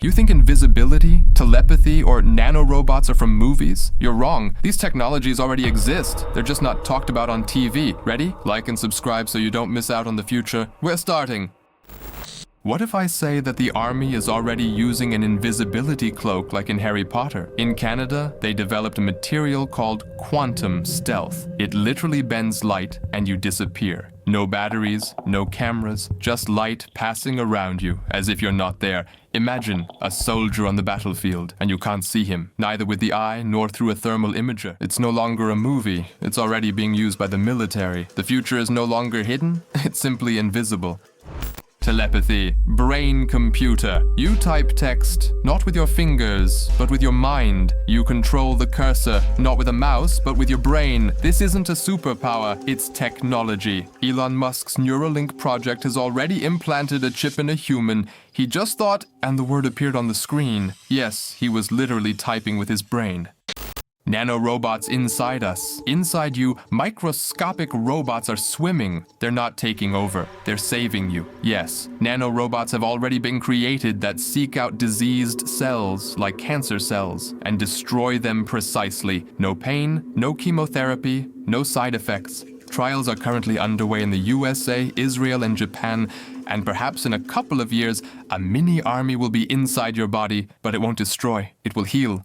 You think invisibility, telepathy, or nanorobots are from movies? You're wrong. These technologies already exist. They're just not talked about on TV. Ready? Like and subscribe so you don't miss out on the future. We're starting. What if I say that the army is already using an invisibility cloak like in Harry Potter? In Canada, they developed a material called quantum stealth. It literally bends light and you disappear. No batteries, no cameras, just light passing around you as if you're not there. Imagine a soldier on the battlefield and you can't see him, neither with the eye nor through a thermal imager. It's no longer a movie. It's already being used by the military. The future is no longer hidden. It's simply invisible. Telepathy, brain computer. You type text, not with your fingers, but with your mind. You control the cursor, not with a mouse, but with your brain. This isn't a superpower, it's technology. Elon Musk's Neuralink project has already implanted a chip in a human. He just thought, and the word appeared on the screen. Yes, he was literally typing with his brain. Nanorobots inside us. Inside you, microscopic robots are swimming. They're not taking over. They're saving you. Yes, nanorobots have already been created that seek out diseased cells, like cancer cells, and destroy them precisely. No pain, no chemotherapy, no side effects. Trials are currently underway in the USA, Israel, and Japan, and perhaps in a couple of years, a mini army will be inside your body, but it won't destroy. It will heal.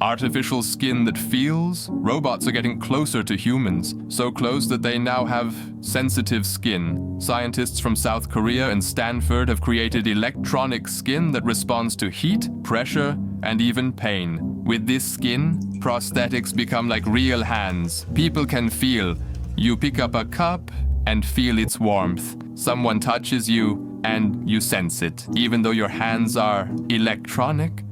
Artificial skin that feels? Robots are getting closer to humans, so close that they now have sensitive skin. Scientists from South Korea and Stanford have created electronic skin that responds to heat, pressure, and even pain. With this skin, prosthetics become like real hands. People can feel. You pick up a cup and feel its warmth. Someone touches you and you sense it, even though your hands are electronic.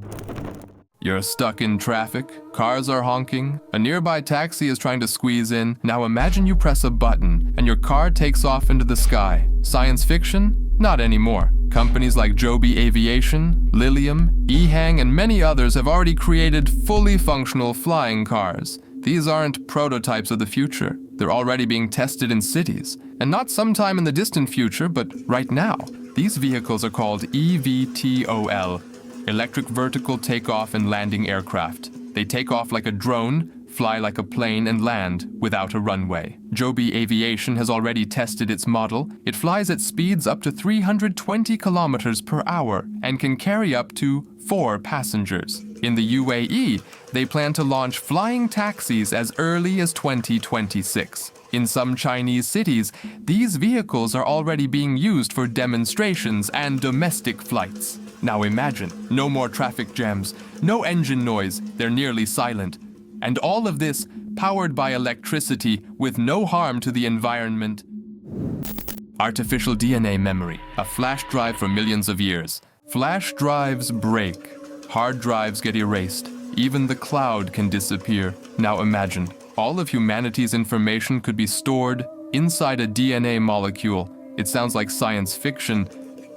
You're stuck in traffic, cars are honking, a nearby taxi is trying to squeeze in. Now imagine you press a button and your car takes off into the sky. Science fiction? Not anymore. Companies like Joby Aviation, Lilium, Ehang, and many others have already created fully functional flying cars. These aren't prototypes of the future. They're already being tested in cities. And not sometime in the distant future, but right now. These vehicles are called eVTOL. Electric vertical takeoff and landing aircraft. They take off like a drone, fly like a plane, and land without a runway. Joby Aviation has already tested its model. It flies at speeds up to 320 kilometers per hour and can carry up to 4 passengers. In the UAE, they plan to launch flying taxis as early as 2026. In some Chinese cities, these vehicles are already being used for demonstrations and domestic flights. Now imagine, no more traffic jams, no engine noise, they're nearly silent. And all of this powered by electricity with no harm to the environment. Artificial DNA memory, a flash drive for millions of years. Flash drives break, hard drives get erased, even the cloud can disappear. Now imagine, all of humanity's information could be stored inside a DNA molecule. It sounds like science fiction,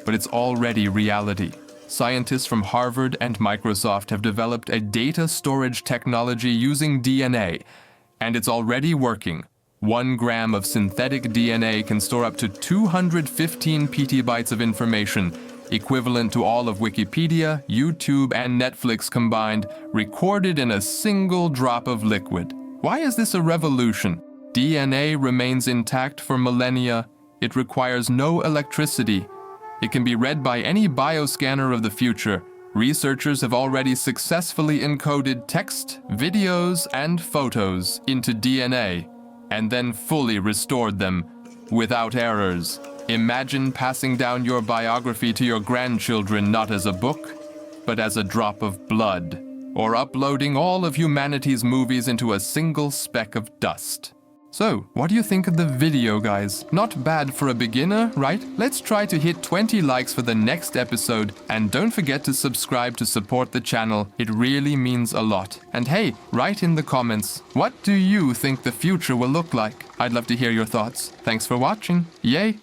but it's already reality. Scientists from Harvard and Microsoft have developed a data storage technology using DNA, and it's already working. 1 gram of synthetic DNA can store up to 215 petabytes of information, equivalent to all of Wikipedia, YouTube, and Netflix combined, recorded in a single drop of liquid. Why is this a revolution? DNA remains intact for millennia. It requires no electricity. It can be read by any bioscanner of the future. Researchers have already successfully encoded text, videos, and photos into DNA, and then fully restored them without errors. Imagine passing down your biography to your grandchildren not as a book, but as a drop of blood, or uploading all of humanity's movies into a single speck of dust. So, what do you think of the video, guys? Not bad for a beginner, right? Let's try to hit 20 likes for the next episode, and don't forget to subscribe to support the channel. It really means a lot. And hey, write in the comments, what do you think the future will look like? I'd love to hear your thoughts. Thanks for watching. Yay!